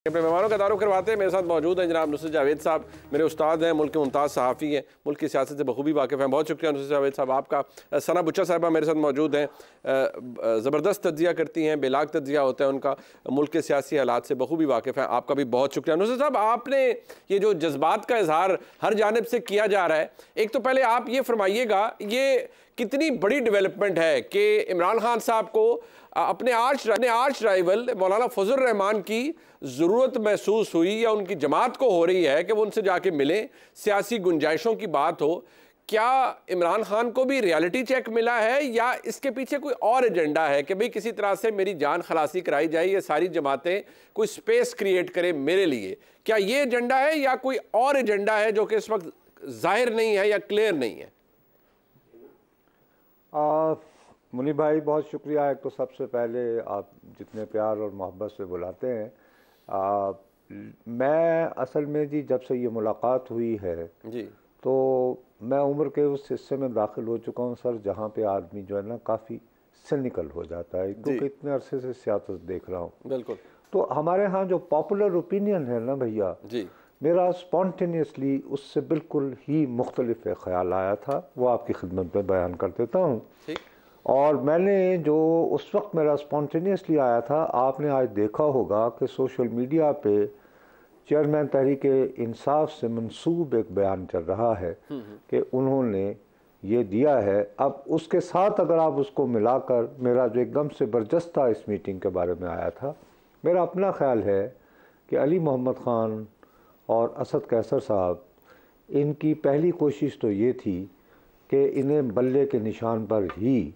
अपने मेहमानों का तारुफ करवाते हैं। मेरे साथ मौजूद हैं जनाब नुसरत जावेद साहब, मेरे उस्ताद हैं, मुल्क के मुमताज़ सहाफ़ी हैं, मुल्क की सियासत से बखूबी वाकिफ़ हैं। बहुत शुक्रिया नुसरत जावेद साहब आपका। सना बुच्चा साहिबा मेरे साथ मौजूद हैं, ज़बरदस्त तज्ज़िया करती हैं, बेलाग तज्ज़िया होता है उनका, मुल्क के सियासी हालात से बखूबी वाकिफ़ हैं। आपका भी बहुत शुक्रिया। नुसरत साहब, आपने ये जो जज्बात का इजहार हर जानिब से किया जा रहा है, एक तो पहले आप ये फरमाइएगा, ये कितनी बड़ी डेवलपमेंट है कि इमरान खान साहब को अपने आर्च राइवल मौलाना फजल रहमान की ज़रूरत महसूस हुई या उनकी जमात को हो रही है कि वो उनसे जाके मिलें, सियासी गुंजाइशों की बात हो। क्या इमरान खान को भी रियलिटी चेक मिला है या इसके पीछे कोई और एजेंडा है कि भाई किसी तरह से मेरी जान खलासी कराई जाए, ये सारी जमातें कोई स्पेस क्रिएट करें मेरे लिए? क्या ये एजेंडा है या कोई और एजेंडा है जो कि इस वक्त जाहिर नहीं है या क्लियर नहीं है? मुनीब भाई, बहुत शुक्रिया। एक तो सबसे पहले आप जितने प्यार और मोहब्बत से बुलाते हैं, मैं असल में जी जब से ये मुलाकात हुई है जी, तो मैं उम्र के उस हिस्से में दाखिल हो चुका हूँ सर, जहाँ पे आदमी जो है ना काफ़ी सिनिकल हो जाता है, क्योंकि इतने अरसे से सियासत देख रहा हूँ। बिल्कुल। तो हमारे यहाँ जो पॉपुलर ओपिनियन है ना भैया जी, मेरा स्पॉन्टेनियसली उससे बिल्कुल ही मुख्तलिफ ख्याल आया था, वो आपकी खिदमत में बयान कर देता हूँ। और मैंने जो उस वक्त मेरा स्पॉन्टेनियसली आया था, आपने आज देखा होगा कि सोशल मीडिया पे चेयरमैन तहरीक इंसाफ से मंसूब एक बयान चल रहा है कि उन्होंने ये दिया है। अब उसके साथ अगर आप उसको मिलाकर, मेरा जो एकदम से बरजस्ता इस मीटिंग के बारे में आया था, मेरा अपना ख्याल है कि अली मोहम्मद ख़ान और असद कैसर साहब, इनकी पहली कोशिश तो ये थी कि इन्हें बल्ले के निशान पर ही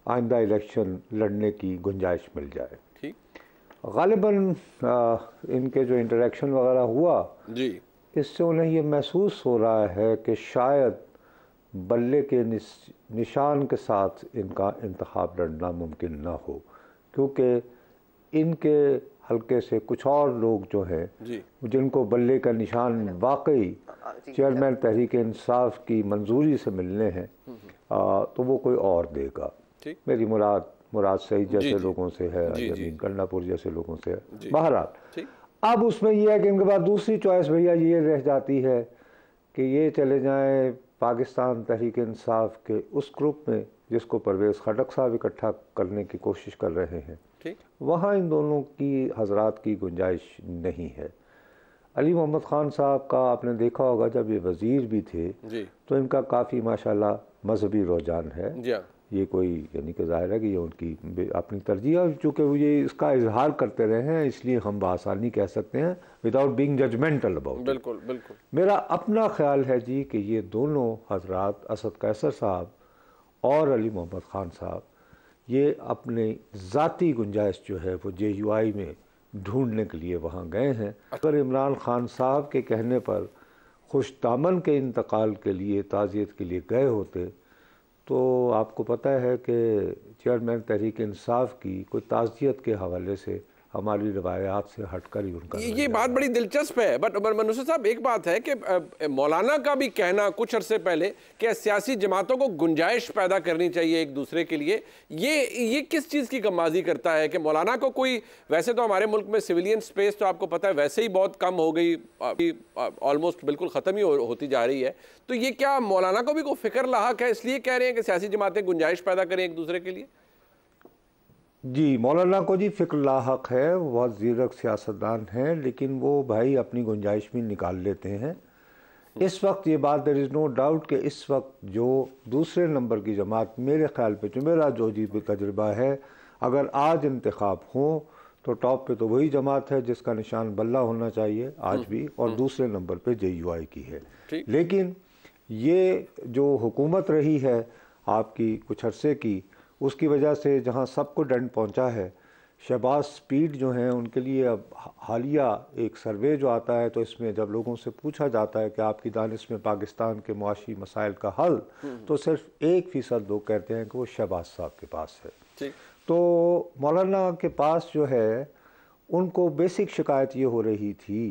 आइंदा इलेक्शन लड़ने की गुंजाइश मिल जाए। ठीक। गालिबन इनके जो इंटरेक्शन वगैरह हुआ जी, इससे उन्हें ये महसूस हो रहा है कि शायद बल्ले के निशान के साथ इनका इंतखाब लड़ना मुमकिन ना हो, क्योंकि इनके हल्के से कुछ और लोग जो हैं जिनको बल्ले का निशान वाकई चेयरमैन तहरीक इंसाफ की मंजूरी से मिलने हैं, तो वो कोई और देगा। मेरी मुराद सईद जैसे लोगों से है, जमीन कन्नापुर जैसे लोगों से है। बहरहाल अब उसमें यह है कि इनके बाद दूसरी चॉइस भैया ये रह जाती है कि ये चले जाएं पाकिस्तान तहरीक इंसाफ के उस ग्रुप में जिसको परवेज़ खटक साहब इकट्ठा करने की कोशिश कर रहे हैं। वहाँ इन दोनों की हजरात की गुंजाइश नहीं है। अली मोहम्मद ख़ान साहब का आपने देखा होगा, जब ये वज़ीर भी थे तो इनका काफ़ी माशाल्लाह मजहबी रुझान है। ये कोई यानी कि ज़ाहिर है कि ये उनकी अपनी तरजीह है, चूँकि वो ये इसका इजहार करते रहे हैं, इसलिए हम बासानी कह सकते हैं विदाउट बीइंग जजमेंटल अबाउट। बिल्कुल बिल्कुल। मेरा अपना ख्याल है जी कि ये दोनों हजरात असद कैसर साहब और अली मोहम्मद ख़ान साहब, ये अपने ज़ाती गुंजाइश जो है वो JUI में ढूंढने के लिए वहाँ गए हैं। अगर इमरान खान साहब के कहने पर खुशदामन के इंतकाल के लिए, ताज़ियत के लिए गए होते, तो आपको पता है कि चेयरमैन तहरीक इंसाफ की कोई ताज़ियत के हवाले से हमारी रवायात से हटकर ही उनका ये बात बड़ी दिलचस्प है। बट नुसरत साहब, एक बात है कि मौलाना का भी कहना कुछ अरसे पहले कि सियासी जमातों को गुंजाइश पैदा करनी चाहिए एक दूसरे के लिए, ये किस चीज़ की कमाजी करता है कि मौलाना को कोई, वैसे तो हमारे मुल्क में सिविलियन स्पेस तो आपको पता है वैसे ही बहुत कम हो गई, ऑलमोस्ट बिल्कुल ख़त्म ही होती जा रही है, तो ये क्या मौलाना को भी कोई फ़िक्र लाहक है, इसलिए कह रहे हैं कि सियासी जमातें गुंजाइश पैदा करें एक दूसरे के लिए? जी, मौलाना को जी फ़िक्र लाहक है, वो बहुत ज़ीरक सियासतदान हैं, लेकिन वो भाई अपनी गुंजाइश भी निकाल लेते हैं। इस वक्त ये बात, देयर इज़ नो डाउट कि इस वक्त जो दूसरे नंबर की जमात, मेरे ख्याल पे जो मेरा जो जी तजुर्बा है, अगर आज इंतखाब हो तो टॉप पे तो वही जमात है जिसका निशान बल्ला होना चाहिए आज भी, और दूसरे नंबर पे JUI की है। लेकिन ये जो हुकूमत रही है आपकी कुछ अरसे की, उसकी वजह से जहाँ सबको दंड पहुँचा है, शहबाज स्पीड जो हैं उनके लिए अब हालिया एक सर्वे जो आता है, तो इसमें जब लोगों से पूछा जाता है कि आपकी दानिश में पाकिस्तान के मुआशी मसाइल का हल, तो सिर्फ 1% लोग कहते हैं कि वो शहबाज साहब के पास है। तो मौलाना के पास जो है, उनको बेसिक शिकायत ये हो रही थी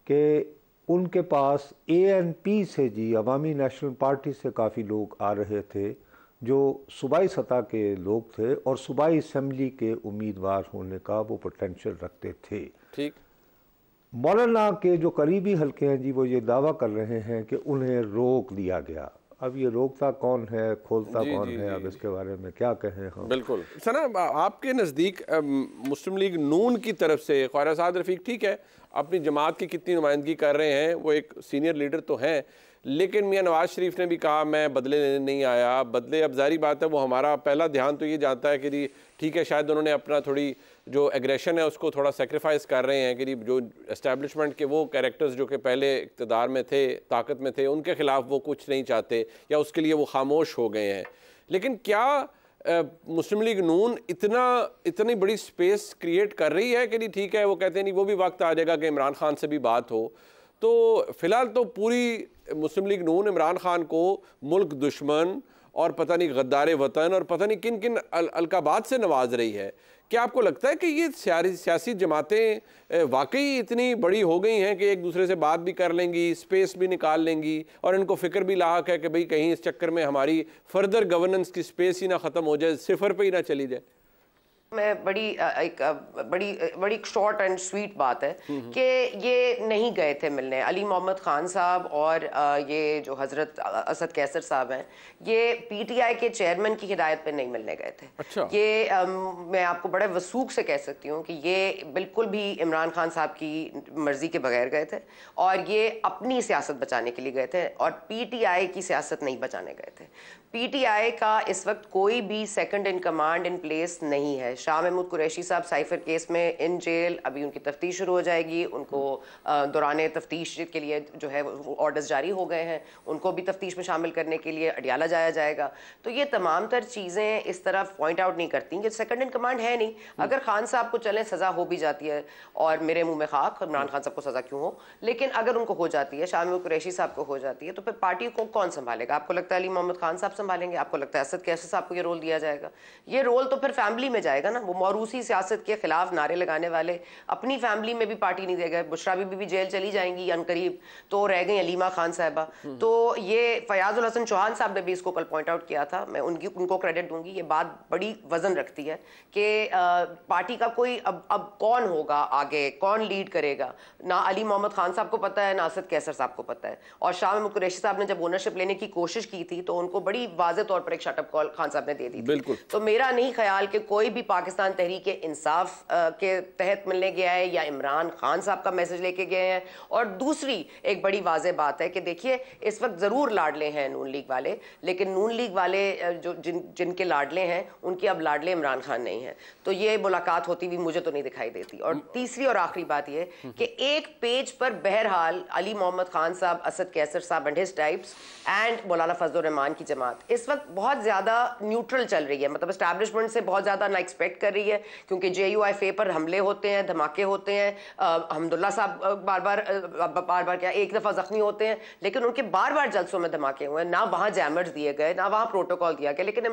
कि उनके पास ANP से जी, अवामी नेशनल पार्टी से काफ़ी लोग आ रहे थे जो सूबाई सतह के लोग थे और सूबाई असम्बली के उम्मीदवार होने का वो पोटेंशियल रखते थे। मौलाना के जो करीबी हल्के हैं जी, वो ये दावा कर रहे हैं कि उन्हें रोक दिया गया। अब ये रोकता कौन है, खोलता कौन है, अब इसके बारे में क्या कहें हम। बिल्कुल सना, आपके नज़दीक मुस्लिम लीग नून की तरफ से ख्वाजा साद रफ़ीक ठीक है अपनी जमात की कितनी नुमाइंदगी कर रहे हैं, वो एक सीनियर लीडर तो हैं, लेकिन मियां नवाज शरीफ ने भी कहा मैं बदले लेने नहीं आया। बदले, अब जारी बात है वो हमारा पहला ध्यान तो ये जाता है कि जी ठीक है शायद उन्होंने अपना थोड़ी जो एग्रेशन है उसको थोड़ा सेक्रीफाइस कर रहे हैं कि जी जो एस्टेब्लिशमेंट के वो कैरेक्टर्स जो कि पहले इक़्तिदार में थे, ताकत में थे, उनके ख़िलाफ़ वो कुछ नहीं चाहते या उसके लिए वो खामोश हो गए हैं। लेकिन क्या मुस्लिम लीग नून इतनी बड़ी स्पेस क्रिएट कर रही है कि नहीं ठीक है वो कहते हैं नहीं वो भी वक्त आ जाएगा कि इमरान खान से भी बात हो। तो फ़िलहाल तो पूरी मुस्लिम लीग नून इमरान खान को मुल्क दुश्मन और पता नहीं गद्दार वतन और पता नहीं किन किन अलकाबात से नवाज रही है। क्या आपको लगता है कि ये सियासी जमातें वाकई इतनी बड़ी हो गई हैं कि एक दूसरे से बात भी कर लेंगी, स्पेस भी निकाल लेंगी और इनको फ़िक्र भी लाक है कि भाई कहीं इस चक्कर में हमारी फर्दर गवर्नेंस की स्पेस ही ना ख़त्म हो जाए, सिफर पे ही ना चली जाए? मैं बड़ी शॉर्ट एंड स्वीट बात है कि ये नहीं गए थे मिलने। अली मोहम्मद खान साहब और ये जो हजरत असद कैसर साहब हैं, ये पीटीआई के चेयरमैन की हिदायत पे नहीं मिलने गए थे। अच्छा। ये मैं आपको बड़े वसूख से कह सकती हूँ कि ये बिल्कुल भी इमरान खान साहब की मर्जी के बगैर गए थे और ये अपनी सियासत बचाने के लिए गए थे और पीटीआई की सियासत नहीं बचाने गए थे। पीटीआई का इस वक्त कोई भी second in command in place नहीं है। शाह महमूद कुरैशी साहब साइफर केस में इन जेल, अभी उनकी तफ्तीश शुरू हो जाएगी। उनको दौरान तफ्तीश के लिए जो है ऑर्डर्स जारी हो गए हैं, उनको भी तफ्तीश में शामिल करने के लिए अडियाला जाया जाएगा। तो ये तमाम तर चीज़ें इस तरफ पॉइंट आउट नहीं करती कि सेकंड इन कमांड है नहीं। अगर खान साहब को चलें सज़ा हो भी जाती है और मेरे मुंह में खाक, इमरान खान साहब को सज़ा क्यों हो, लेकिन अगर उनको हो जाती है, शाह महमूद कुरैशी साहब को हो जाती है, तो फिर पार्टी को कौन संभालेगा? आपको लगता है अली मोहम्मद खान साहब संभालेंगे? आपको लगता है असद कैसर साहब को ये रोल दिया जाएगा? ये रोल तो फिर फैमिली में जाएगा ना। वो मौरूसी सियासत के खिलाफ नारे लगाने वाले अपनी फैमिली में भी पार्टी नहीं देगा। बुशरा बीबी भी जेल चली जाएंगी अनकरीब, तो रह गई अलीमा खान साहबा। तो ये फयाजुल हसन चौहान साहब ने भी इसको कल पॉइंट आउट किया था, मैं उनको क्रेडिट दूंगी। ये बात बड़ी वजन रखती है कि पार्टी का कोई अब कौन होगा आगे, कौन लीड करेगा, ना अली मोहम्मद खान साहब को पता है, ना असद कैसर साहब को पता है। और शाह महमूद कुरैशी साहब ने जब ओनरशिप लेने की कोशिश की थी तो उनको बड़ी वाज़ेह तौर पर एक शटअप कॉल खान साहब ने दे दी थी। बिल्कुल। तो मेरा नहीं ख्याल कि कोई भी पाकिस्तान तहरीक इंसाफ के तहत मिलने गया है या इमरान खान साहब का मैसेज लेके गए हैं। और दूसरी एक बड़ी वाज़ेह बात है कि देखिए इस वक्त ज़रूर लाडले हैं नून लीग वाले, लेकिन नून लीग वाले जो जिनके लाडले हैं उनके अब लाडले इमरान खान नहीं है। तो ये मुलाकात होती हुई मुझे तो नहीं दिखाई देती। और तीसरी और आखिरी बात ये कि एक पेज पर बहरहाल अली मोहम्मद खान साहब, असद कैसर साहब एंड हिज टाइप्स एंड मौलाना फजलुर रहमान की जमात इस वक्त बहुत ज़्यादा न्यूट्रल चल रही है। मतलब एस्टैब्लिशमेंट से बहुत ज़्यादा ना एक्सपेक्ट कर रही है, क्योंकि JUIF पर हमले होते हैं, धमाके होते हैं। हमदुल्ला साहब बार बार क्या एक दफ़ा जख्मी होते हैं, लेकिन उनके बार बार जलसों में धमाके हुए हैं। ना वहाँ जैमर्स दिए गए, ना वहाँ प्रोटोकॉल दिया गया, लेकिन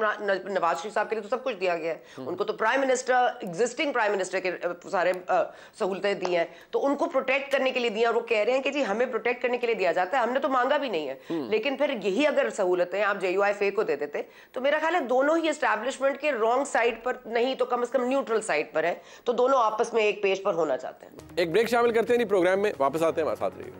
नवाज शरीफ साहब के लिए तो सब कुछ दिया गया है। उनको तो prime minister, existing prime minister के सारे सहूलतें दी हैं, तो उनको प्रोटेक्ट करने के लिए दिया। और वो कह रहे हैं कि जी हमें प्रोटेक्ट करने के लिए दिया जाता है, हमने तो मांगा भी नहीं है। लेकिन फिर यही अगर सहूलतें आप JUIF को दे देते तो मेरा ख्याल है दोनों ही एस्टैब्लिशमेंट के रॉन्ग साइड पर नहीं तो कम से कम न्यूट्रल साइड पर है। तो दोनों आपस में एक पेज पर होना चाहते हैं। एक ब्रेक शामिल करते हैं प्रोग्राम में, वापस आते हैं, हमारे साथ रहिए।